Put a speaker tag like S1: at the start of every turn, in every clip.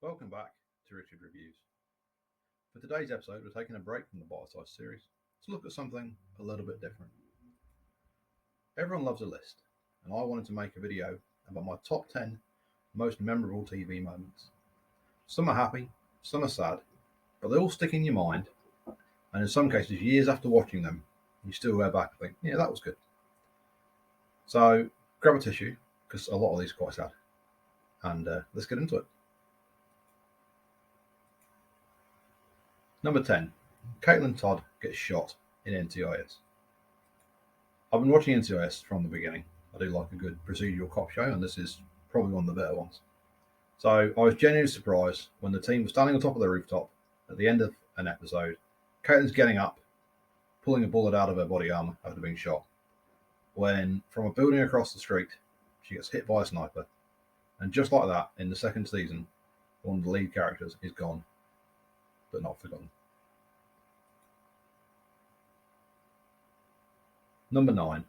S1: Welcome back to Richard Reviews. For today's episode, we're taking a break from the bite-sized series to look at something a little bit different. Everyone loves a list, and I wanted to make a video about my top 10 most memorable TV moments. Some are happy, some are sad, but they all stick in your mind, and in some cases, years after watching them, you still go back and think, yeah, that was good. So grab a tissue, because a lot of these are quite sad, and let's get into it. Number 10. Caitlin Todd gets shot in NCIS. I've been watching NCIS from the beginning. I do like a good procedural cop show, and this is probably one of the better ones. So I was genuinely surprised when the team was standing on top of the rooftop at the end of an episode. Caitlin's getting up, pulling a bullet out of her body armor after being shot, when from a building across the street, she gets hit by a sniper. And just like that, in the second season, one of the lead characters is gone, but not forgotten. Number 9.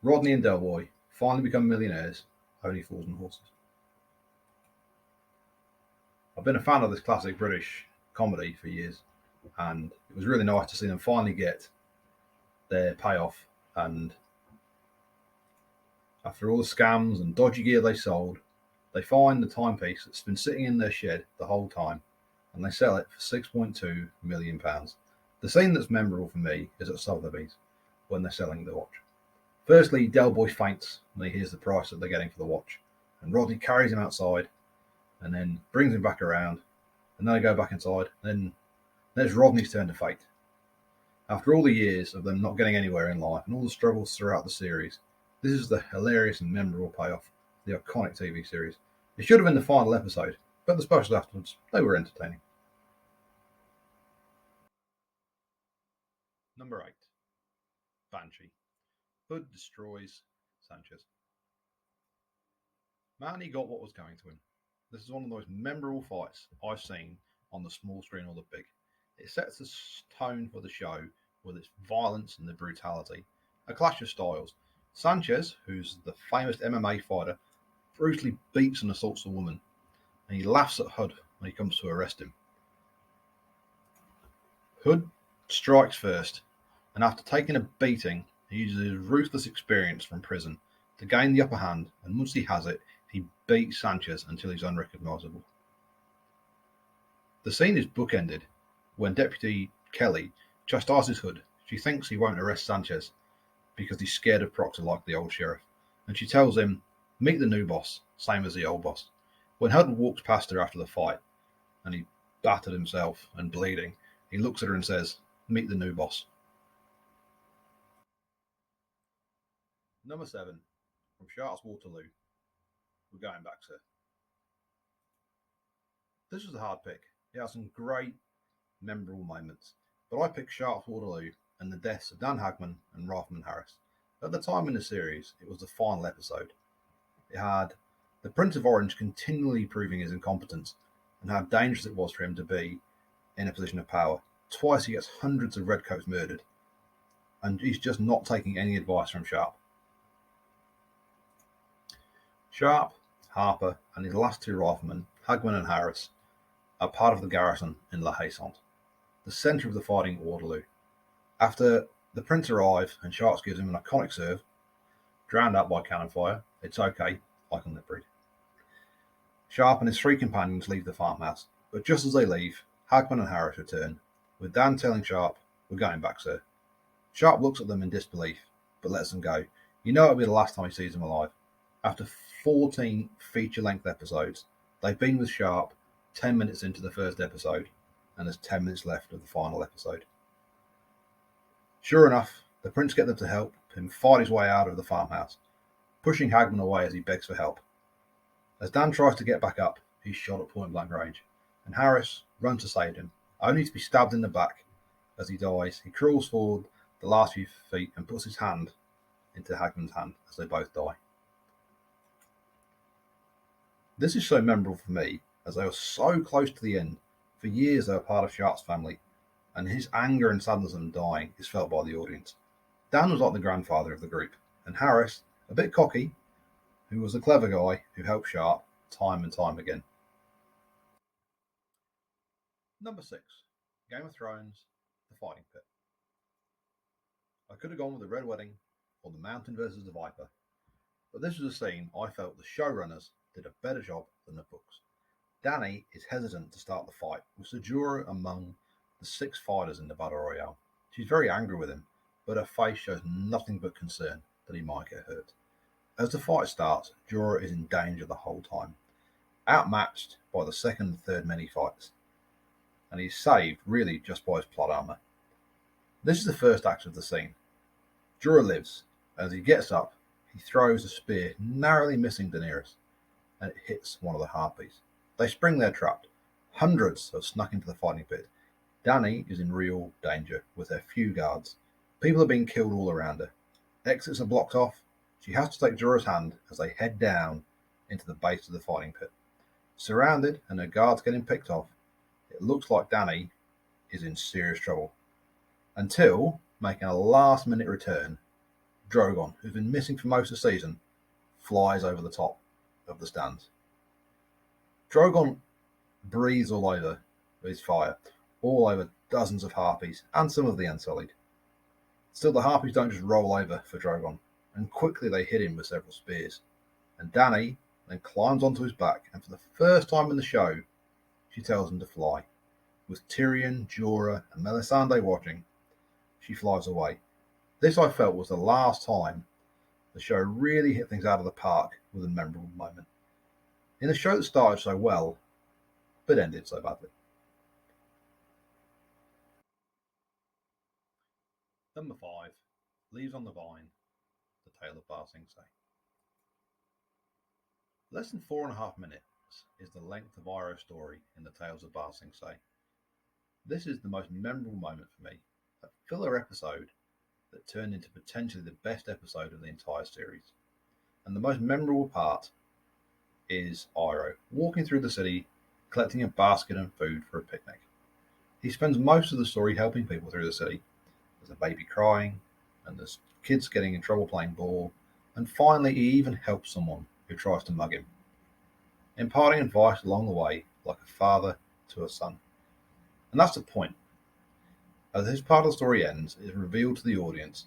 S1: Rodney and Delboy finally become millionaires, only fools and horses. I've been a fan of this classic British comedy for years, and it was really nice to see them finally get their payoff. And after all the scams and dodgy gear they sold, they find the timepiece that's been sitting in their shed the whole time, and they sell it for £6.2 million. The scene that's memorable for me is at Sotheby's when they're selling the watch. Firstly, Delboy faints when he hears the price that they're getting for the watch, and Rodney carries him outside and then brings him back around, and then they go back inside, and then there's Rodney's turn to fate. After all the years of them not getting anywhere in life and all the struggles throughout the series, this is the hilarious and memorable payoff of the iconic TV series. It should have been the final episode, but the specials afterwards, they were entertaining. Number 8. Banshee. Hood destroys Sanchez. Man, he got what was coming to him. This is one of the most memorable fights I've seen on the small screen or the big. It sets the tone for the show with its violence and the brutality. A clash of styles. Sanchez, who's the famous MMA fighter, brutally beats and assaults a woman, and he laughs at Hood when he comes to arrest him. Hood strikes first, and after taking a beating, he uses his ruthless experience from prison to gain the upper hand, and once he has it, he beats Sanchez until he's unrecognisable. The scene is bookended when Deputy Kelly chastises Hood. She thinks he won't arrest Sanchez because he's scared of Proctor like the old sheriff, and she tells him, meet the new boss, same as the old boss. When Hood walks past her after the fight, and he battered himself and bleeding, he looks at her and says, meet the new boss. Number 7. From Sharpe's Waterloo. We're going back, sir. This was a hard pick. It has some great, memorable moments, but I picked Sharpe's Waterloo and the deaths of Dan Hagman and Rifleman Harris. At the time in the series, it was the final episode. It had the Prince of Orange continually proving his incompetence and how dangerous it was for him to be in a position of power. Twice he gets hundreds of redcoats murdered, and he's just not taking any advice from Sharpe. Sharpe, Harper, and his last two riflemen, Hagman and Harris, are part of the garrison in La Haye-Sainte, the centre of the fighting at Waterloo. After the Prince arrives and Sharpe gives him an iconic serve, drowned out by cannon fire, it's okay, I can lip read. Sharpe and his three companions leave the farmhouse, but just as they leave, Hagman and Harris return, with Dan telling Sharpe, we're going back, sir. Sharpe looks at them in disbelief, but lets them go. You know it'll be the last time he sees them alive. After 14 feature-length episodes, they've been with Sharpe 10 minutes into the first episode, and there's 10 minutes left of the final episode. Sure enough, the Prince gets them to help him fight his way out of the farmhouse, pushing Hagman away as he begs for help. As Dan tries to get back up, he's shot at point-blank range, and Harris runs to save him, only to be stabbed in the back. As he dies, he crawls forward the last few feet and puts his hand into Hagman's hand as they both die. This is so memorable for me, as they were so close to the end. For years they were part of Sharpe's family, and his anger and sadness at them dying is felt by the audience. Dan was like the grandfather of the group, and Harris, a bit cocky, who was the clever guy who helped Sharpe time and time again. Number 6. Game of Thrones, The Fighting Pit. I could have gone with the Red Wedding or the Mountain versus the Viper, but this was a scene I felt the showrunners did a better job than the books. Dany is hesitant to start the fight, with Jorah among the 6 fighters in the Battle Royale. She's very angry with him, but her face shows nothing but concern that he might get hurt. As the fight starts, Jorah is in danger the whole time, outmatched by the second and third mini-fights, and he's saved really just by his plot armor. This is the first act of the scene. Jorah lives, and as he gets up, he throws a spear narrowly missing Daenerys, and it hits one of the harpies. They spring their trap. Hundreds have snuck into the fighting pit. Dany is in real danger with her few guards. People are being killed all around her. Exits are blocked off. She has to take Jorah's hand as they head down into the base of the fighting pit. Surrounded and her guards getting picked off, it looks like Dany is in serious trouble. Until, making a last-minute return, Drogon, who's been missing for most of the season, flies over the top of the stands. Drogon breathes all over with his fire, all over dozens of harpies and some of the Unsullied. Still, the harpies don't just roll over for Drogon, and quickly they hit him with several spears. And Dany then climbs onto his back, and for the first time in the show, she tells him to fly. With Tyrion, Jorah, and Melisandre watching, she flies away. This, I felt, was the last time the show really hit things out of the park with a memorable moment. In a show that started so well, but ended so badly. Number 5. Leaves on the Vine, The Tale of Ba Sing Se. Less than 4.5 minutes is the length of Iroh's story in the Tales of Ba Sing Se. This is the most memorable moment for me, a filler episode that turned into potentially the best episode of the entire series. And the most memorable part is Iroh walking through the city, collecting a basket and food for a picnic. He spends most of the story helping people through the city. There's a baby crying, and there's kids getting in trouble playing ball, and finally he even helps someone who tries to mug him, imparting advice along the way like a father to a son. And that's the point. As this part of the story ends, it is revealed to the audience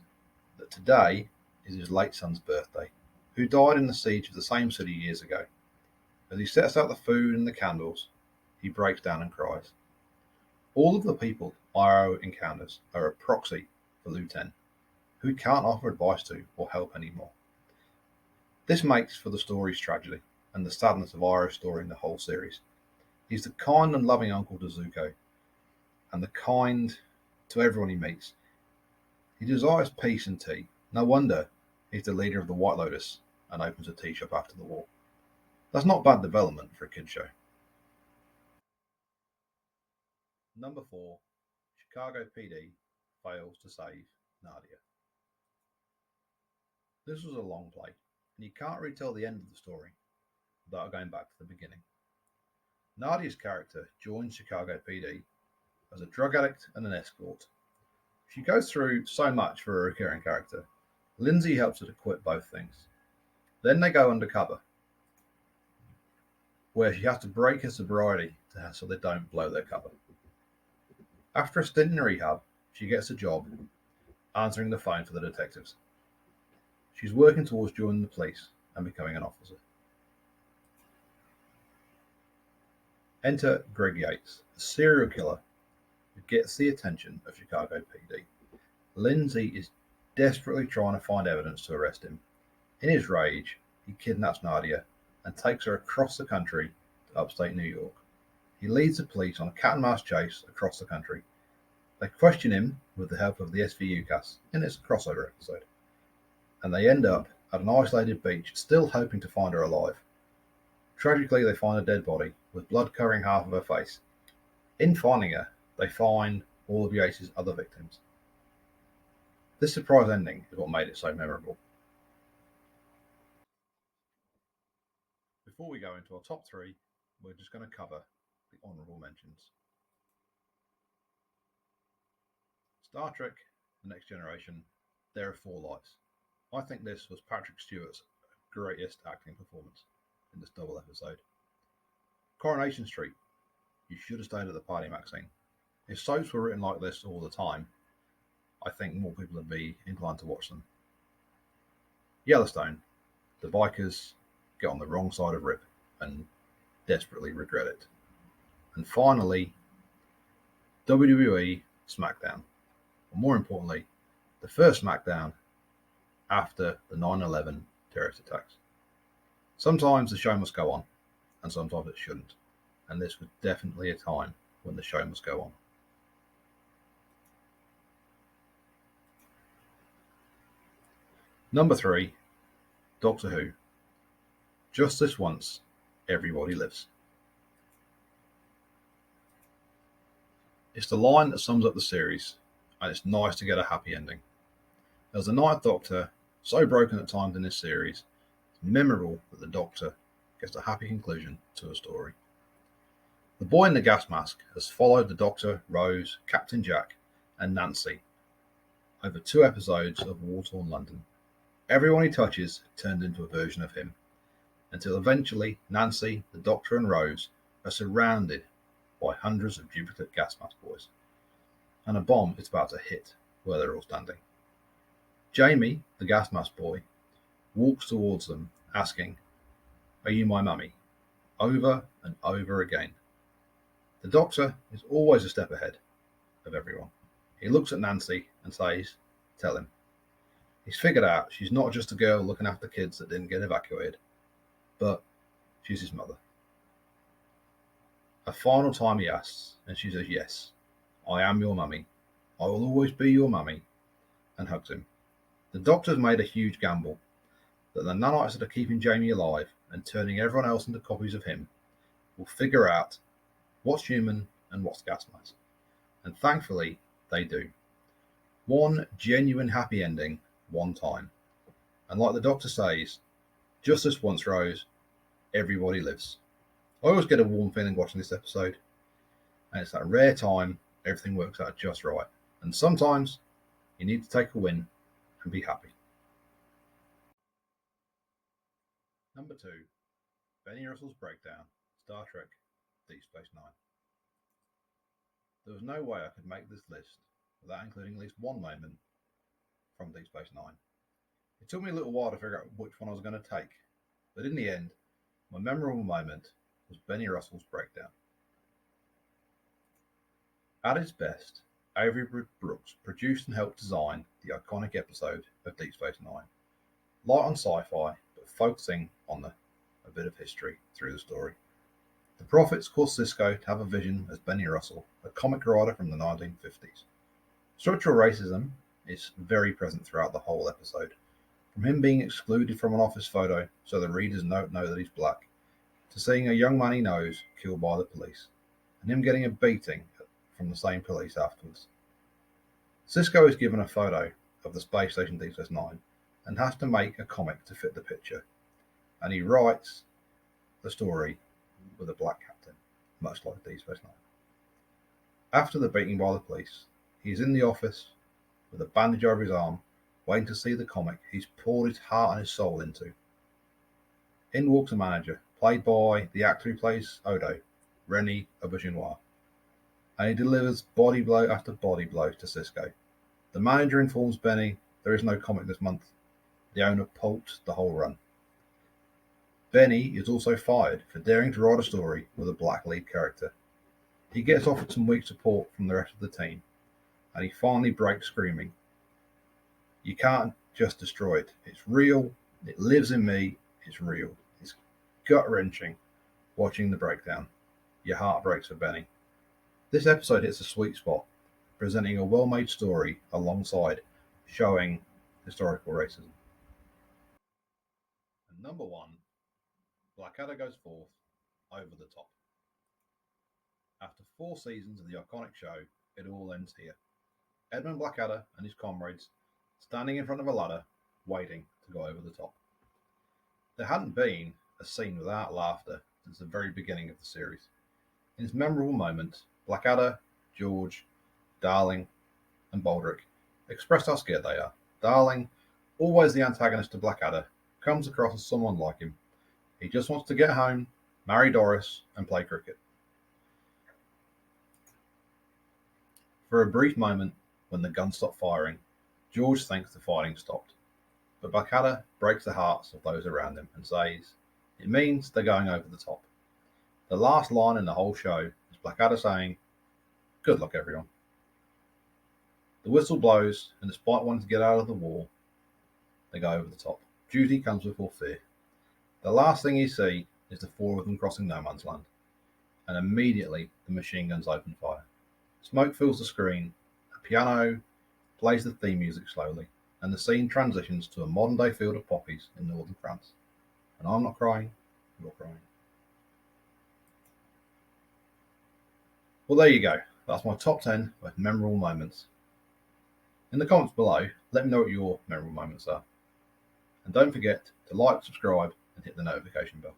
S1: that today is his late son's birthday, who died in the siege of the same city years ago. As he sets out the food and the candles, he breaks down and cries. All of the people Iroh encounters are a proxy for Lu Ten, who he can't offer advice to or help anymore. This makes for the story's tragedy and the sadness of Iroh's story in the whole series. He's the kind and loving uncle to Zuko, and the kind to everyone he meets. He desires peace and tea. No wonder he's the leader of the White Lotus and opens a tea shop after the war. That's not bad development for a kid's show. Number 4. Chicago PD fails to save Nadia. This was a long play, and you can't really tell the end of the story without going back to the beginning. Nadia's character joins Chicago PD as a drug addict and an escort. She goes through so much for a recurring character. Lindsay helps her to quit both things. Then they go undercover, where she has to break her sobriety so they don't blow their cover. After a stint in rehab, she gets a job answering the phone for the detectives. She's working towards joining the police and becoming an officer. Enter Greg Yates, a serial killer who gets the attention of Chicago PD. Lindsay is desperately trying to find evidence to arrest him. In his rage, he kidnaps Nadia and takes her across the country to upstate New York. He leads the police on a cat and mouse chase across the country. They question him with the help of the SVU cast in its crossover episode, and they end up at an isolated beach, still hoping to find her alive. Tragically, they find a dead body with blood covering half of her face. In finding her, they find all of Yates' other victims. This surprise ending is what made it so memorable. Before we go into our top 3, we're just going to cover the honourable mentions. Star Trek The Next Generation, There Are Four Lights. I think this was Patrick Stewart's greatest acting performance in this double episode. Coronation Street, You should have stayed at the party, Maxine. If soaps were written like this all the time, I think more people would be inclined to watch them. Yellowstone. The bikers get on the wrong side of Rip and desperately regret it. And finally, WWE SmackDown. Or more importantly, the first SmackDown after the 9/11 terrorist attacks. Sometimes the show must go on, and sometimes it shouldn't. And this was definitely a time when the show must go on. Number 3, Doctor Who. Just this once, everybody lives. It's the line that sums up the series, and it's nice to get a happy ending. As the Ninth Doctor, so broken at times in this series, it's memorable that the Doctor gets a happy conclusion to a story. The boy in the gas mask has followed the Doctor, Rose, Captain Jack, and Nancy over 2 episodes of war-torn London. Everyone he touches turns into a version of him, until eventually Nancy, the Doctor, and Rose are surrounded by hundreds of duplicate gas mask boys, and a bomb is about to hit where they're all standing. Jamie, the gas mask boy, walks towards them, asking, "Are you my mummy?" over and over again. The Doctor is always a step ahead of everyone. He looks at Nancy and says, "Tell him." He's figured out she's not just a girl looking after kids that didn't get evacuated, but she's his mother. A final time he asks, and she says, "Yes, I am your mummy. I will always be your mummy," and hugs him. The Doctor's made a huge gamble that the nanites that are keeping Jamie alive and turning everyone else into copies of him will figure out what's human and what's gas mask. And thankfully, they do. One genuine happy ending, one time. And like the Doctor says, just this once, Rose, everybody lives. I always get a warm feeling watching this episode, and it's that rare time everything works out just right. And sometimes you need to take a win and be happy. Number 2, Benny Russell's Breakdown, Star Trek, Deep Space Nine. There was no way I could make this list without including at least one moment from Deep Space Nine. It took me a little while to figure out which one I was going to take, but in the end, my memorable moment was Benny Russell's Breakdown. At its best, Avery Brooks produced and helped design the iconic episode of Deep Space Nine. Light on sci-fi, but focusing on a bit of history through the story. The Prophets caused Sisko to have a vision as Benny Russell, a comic writer from the 1950s. Structural racism is very present throughout the whole episode, from him being excluded from an office photo so the readers don't know that he's black, to seeing a young man he knows killed by the police, and him getting a beating from the same police afterwards. Sisko is given a photo of the space station Deep Space Nine and has to make a comic to fit the picture, and he writes the story with a black captain, much like Deep Space Nine. After the beating by the police, he's in the office with a bandage over his arm, waiting to see the comic he's poured his heart and his soul into. In walks a manager, played by the actor who plays Odo, Rennie Auberjonois, and he delivers body blow after body blow to Sisko. The manager informs Benny there is no comic this month. The owner pulped the whole run. Benny is also fired for daring to write a story with a black lead character. He gets offered some weak support from the rest of the team, and he finally breaks screaming, "You can't just destroy it. It's real. It lives in me. It's real." It's gut-wrenching watching the breakdown. Your heart breaks for Benny. This episode hits a sweet spot, presenting a well-made story alongside showing historical racism. And number 1, Blackadder goes forth over the top. After 4 seasons of the iconic show, it all ends here. Edmund Blackadder and his comrades standing in front of a ladder, waiting to go over the top. There hadn't been a scene without laughter since the very beginning of the series. In this memorable moment, Blackadder, George, Darling, and Baldrick express how scared they are. Darling, always the antagonist to Blackadder, comes across as someone like him. He just wants to get home, marry Doris, and play cricket. For a brief moment, when the guns stop firing, George thinks the fighting stopped. But Blackadder breaks the hearts of those around him and says, "It means they're going over the top." The last line in the whole show is Blackadder saying, "Good luck, everyone." The whistle blows, and despite wanting to get out of the war, they go over the top. Duty comes before fear. The last thing you see is the four of them crossing no man's land, and immediately the machine guns open fire. Smoke fills the screen, a piano plays the theme music slowly, and the scene transitions to a modern day field of poppies in northern France. And I'm not crying, you're crying. Well, there you go. That's my top 10 most memorable moments. In the comments below, let me know what your memorable moments are. And don't forget to like, subscribe, and hit the notification bell.